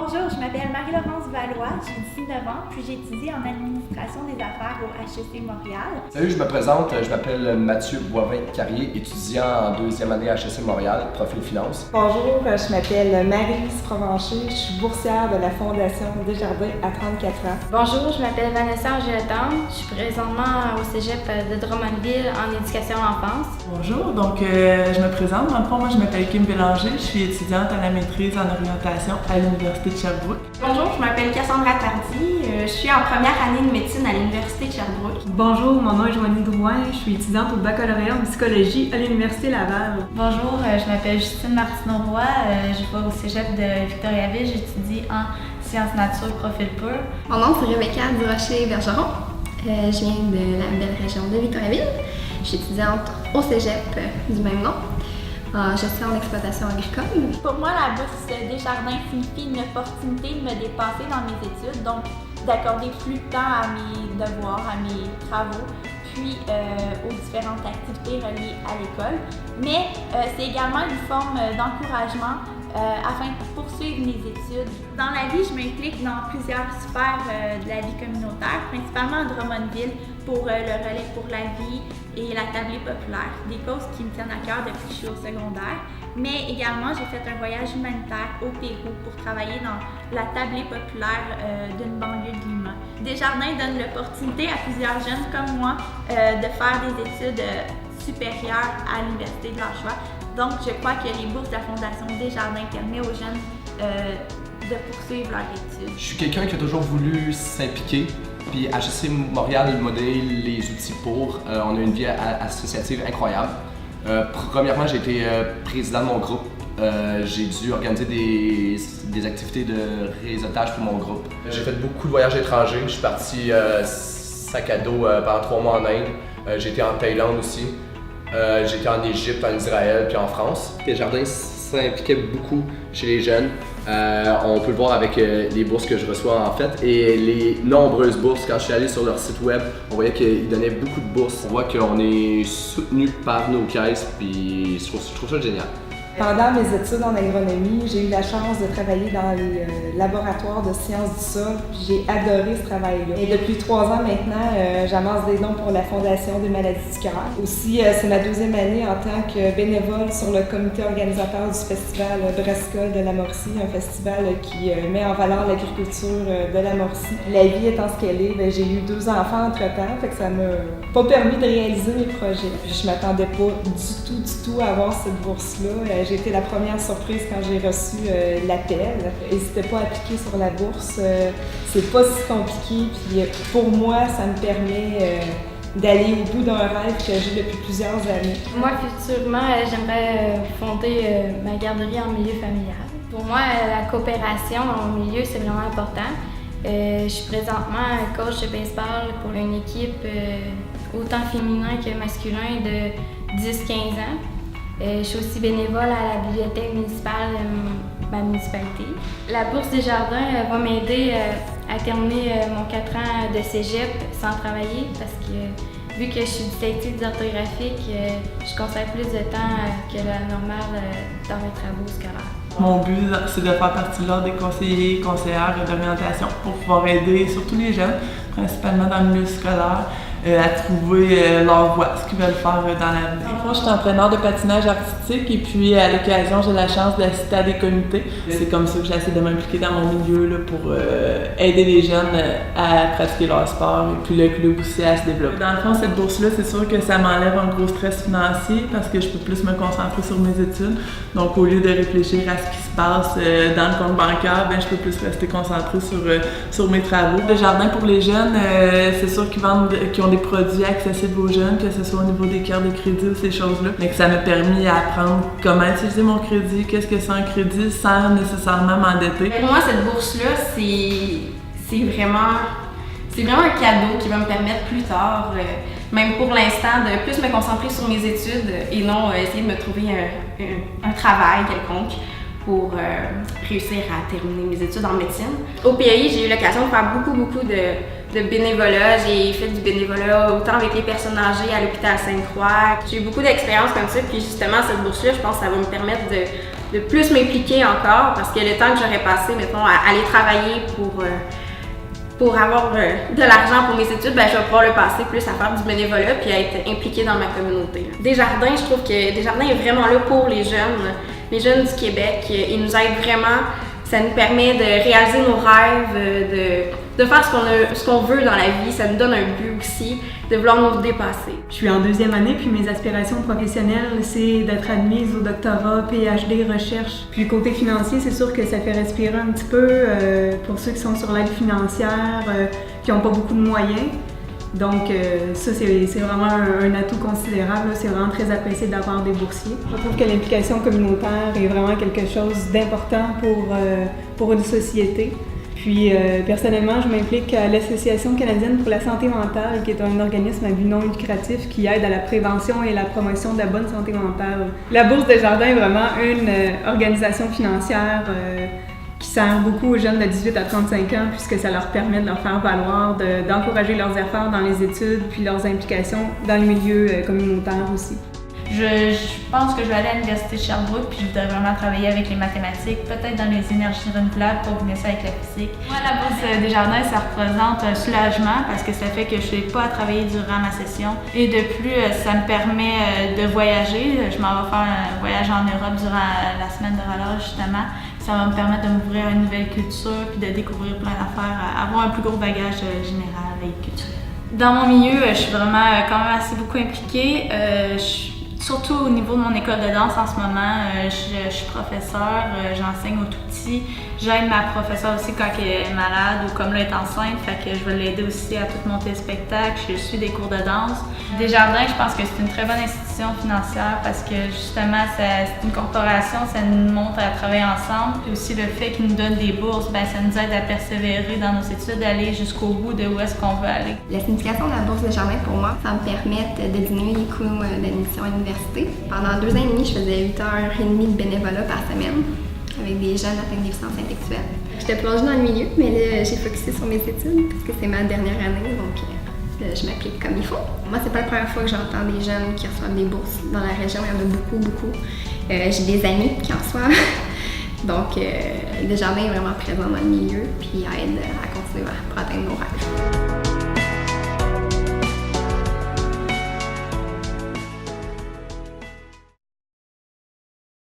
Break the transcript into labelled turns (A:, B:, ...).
A: Bonjour, je m'appelle Marie-Laurence Valois, j'ai 19 ans, puis j'étudie en administration des affaires au HEC Montréal.
B: Salut, je me présente, je m'appelle Mathieu Boivin-Carrier, étudiant en deuxième année à HEC Montréal, profil finance.
C: Bonjour, je m'appelle Maryse Provencher, je suis boursière de la Fondation Desjardins à 34 ans.
D: Bonjour, je m'appelle Vanessa Angéletendre, je suis présentement au cégep de Drummondville en éducation à l'enfance.
E: Bonjour, donc je me présente. Dans le fond, moi je m'appelle Kim Bélanger, je suis étudiante à la maîtrise en orientation à l'Université de Sherbrooke.
F: Bonjour, je m'appelle Cassandra Tardy, je suis en première année de médecine à l'Université de Sherbrooke.
G: Bonjour, mon nom est Joanie Drouin, je suis étudiante au baccalauréat en psychologie à l'Université Laval.
H: Bonjour, je m'appelle Justine Martineau-Roy, je vais au cégep de Victoriaville, j'étudie en sciences nature profil pur.
I: Mon nom c'est Rebecca Durocher-Bergeron, je viens de la belle région de Victoriaville. Je suis étudiante au cégep du même nom, en gestion d'exploitation agricole.
A: Pour moi, la bourse Desjardins signifie une opportunité de me dépasser dans mes études, donc d'accorder plus de temps à mes devoirs, à mes travaux, puis aux différentes activités reliées à l'école. Mais c'est également une forme d'encouragement afin de poursuivre mes études. Dans la vie, je m'implique dans plusieurs sphères de la vie communautaire, principalement à Drummondville pour le relais pour la vie et la tablée populaire, des causes qui me tiennent à cœur depuis que je suis au secondaire. Mais également, j'ai fait un voyage humanitaire au Pérou pour travailler dans la tablée populaire d'une banlieue de Lima. Desjardins donne l'opportunité à plusieurs jeunes comme moi de faire des études supérieures à l'université de leur choix. Donc, je crois que les bourses de la Fondation Desjardins permettent aux jeunes de poursuivre leur études.
B: Je suis quelqu'un qui a toujours voulu s'impliquer, puis HEC Montréal modèle les outils pour. On a une vie associative incroyable. Premièrement, j'ai été président de mon groupe. J'ai dû organiser des activités de réseautage pour mon groupe. J'ai fait beaucoup de voyages étrangers. Je suis parti sac à dos pendant 3 mois en Inde. J'ai été en Thaïlande aussi. J'étais en Égypte, en Israël, puis en France. Desjardins s'impliquait beaucoup chez les jeunes. On peut le voir avec les bourses que je reçois en fait et les nombreuses bourses. Quand je suis allé sur leur site web, on voyait qu'ils donnaient beaucoup de bourses. On voit qu'on est soutenu par nos caisses, puis je trouve ça génial.
C: Pendant mes études en agronomie, j'ai eu la chance de travailler dans les laboratoires de sciences du sol, puis j'ai adoré ce travail-là. Et depuis 3 ans maintenant, j'amasse des dons pour la Fondation des maladies du cœur. Aussi, c'est ma 2e année en tant que bénévole sur le comité organisateur du festival Brassicole de Lamorcie, un festival qui met en valeur l'agriculture de Lamorcie. La vie étant ce qu'elle est, j'ai eu 2 enfants entre-temps, fait que ça m'a pas permis de réaliser mes projets. Puis je m'attendais pas du tout à avoir cette bourse-là. J'ai été la première surprise quand j'ai reçu l'appel. N'hésitez pas à appliquer sur la bourse, c'est pas si compliqué. Puis pour moi, ça me permet d'aller au bout d'un rêve que j'ai depuis plusieurs années.
D: Moi, futurement, j'aimerais fonder ma garderie en milieu familial. Pour moi, la coopération en milieu, c'est vraiment important. Je suis présentement coach de baseball pour une équipe autant féminin que masculin de 10-15 ans. Je suis aussi bénévole à la bibliothèque municipale de ma municipalité. La bourse Desjardins va m'aider à terminer mon 4 ans de cégep sans travailler parce que vu que je suis dyslexique orthographique, je consacre plus de temps que la normale dans mes travaux scolaires.
E: Mon but, c'est de faire partie de l'ordre des conseillers et conseillères d'orientation pour pouvoir aider surtout les jeunes, principalement dans le milieu scolaire, à trouver leur voie, ce qu'ils veulent faire dans l'avenir. Moi, je suis entraîneur de patinage artistique et puis à l'occasion, j'ai la chance d'assister à des comités. C'est comme ça que j'essaie de m'impliquer dans mon milieu là, pour aider les jeunes à pratiquer leur sport et puis le club aussi à se développer. Dans le fond, cette bourse-là, c'est sûr que ça m'enlève un gros stress financier parce que je peux plus me concentrer sur mes études. Donc, au lieu de réfléchir à ce qui se passe dans le compte bancaire, je peux plus rester concentrée sur mes travaux. Desjardins pour les jeunes, c'est sûr qu'ils ont des produits accessibles aux jeunes, que ce soit au niveau des cartes de crédit ou ces choses-là, mais que ça m'a permis d'apprendre comment utiliser mon crédit, qu'est-ce que c'est un crédit sans nécessairement m'endetter.
F: Pour moi, cette bourse-là, c'est vraiment un cadeau qui va me permettre plus tard, même pour l'instant, de plus me concentrer sur mes études et non essayer de me trouver un travail quelconque pour réussir à terminer mes études en médecine. Au PAI, j'ai eu l'occasion de faire beaucoup de bénévolat. J'ai fait du bénévolat autant avec les personnes âgées à l'hôpital Sainte-Croix. J'ai eu beaucoup d'expériences comme ça, puis justement, cette bourse-là, je pense que ça va me permettre de de plus m'impliquer encore parce que le temps que j'aurais passé, mettons, à aller travailler pour avoir de l'argent pour mes études, ben, je vais pouvoir le passer plus à faire du bénévolat puis à être impliquée dans ma communauté. Desjardins, je trouve que Desjardins est vraiment là pour les jeunes du Québec. Ils nous aident vraiment. Ça nous permet de réaliser nos rêves, de faire ce qu'on veut dans la vie. Ça nous donne un but aussi, de vouloir nous dépasser.
G: Je suis en 2e année, puis mes aspirations professionnelles, c'est d'être admise au doctorat, PhD, recherche. Puis côté financier, c'est sûr que ça fait respirer un petit peu pour ceux qui sont sur l'aide financière, qui n'ont pas beaucoup de moyens. Donc ça, c'est vraiment un atout considérable. C'est vraiment très apprécié d'avoir des boursiers. Je trouve que l'implication communautaire est vraiment quelque chose d'important pour une société. Puis personnellement, je m'implique à l'Association canadienne pour la santé mentale, qui est un organisme à but non lucratif qui aide à la prévention et la promotion de la bonne santé mentale. La Bourse Desjardins est vraiment une organisation financière qui sert beaucoup aux jeunes de 18 à 35 ans puisque ça leur permet de leur faire valoir, d'encourager leurs efforts dans les études puis leurs implications dans le milieu communautaire aussi.
H: Je pense que je vais aller à l'Université de Sherbrooke puis je voudrais vraiment travailler avec les mathématiques, peut-être dans les énergies renouvelables pour venir ça avec la physique. Moi, la Bourse Desjardins, ça représente un soulagement parce que ça fait que je n'ai pas à travailler durant ma session. Et de plus, ça me permet de voyager. Je m'en vais faire un voyage en Europe durant la semaine de relâche, justement. Ça va me permettre de m'ouvrir à une nouvelle culture puis de découvrir plein d'affaires, avoir un plus gros bagage général et culturel. Dans mon milieu, je suis vraiment quand même assez beaucoup impliquée. Surtout au niveau de mon école de danse en ce moment, je suis professeure, j'enseigne aux tout-petits. J'aide ma professeure aussi quand elle est malade ou comme là elle est enceinte, fait que je vais l'aider aussi à tout monter le spectacle. Je suis des cours de danse. Desjardins, je pense que c'est une très bonne institution financière parce que justement c'est une corporation, ça nous montre à travailler ensemble. Et aussi le fait qu'ils nous donnent des bourses, ben, ça nous aide à persévérer dans nos études, d'aller jusqu'au bout de où est-ce qu'on veut aller.
I: La signification de la Bourse Desjardins pour moi, ça me permet de diminuer les coûts d'admission à l'université. Pendant 2 ans et demi, je faisais 8h30 de bénévolat par semaine avec des jeunes atteints de déficience intellectuelle. J'étais plongée dans le milieu, mais là, j'ai focusé sur mes études parce que c'est ma dernière année, donc je m'applique comme il faut. Moi, c'est pas la première fois que j'entends des jeunes qui reçoivent des bourses. Dans la région, il y en a beaucoup. J'ai des amis qui en reçoivent. Donc, Desjardins est vraiment présent dans le milieu, puis aide à continuer pour atteindre nos rêves.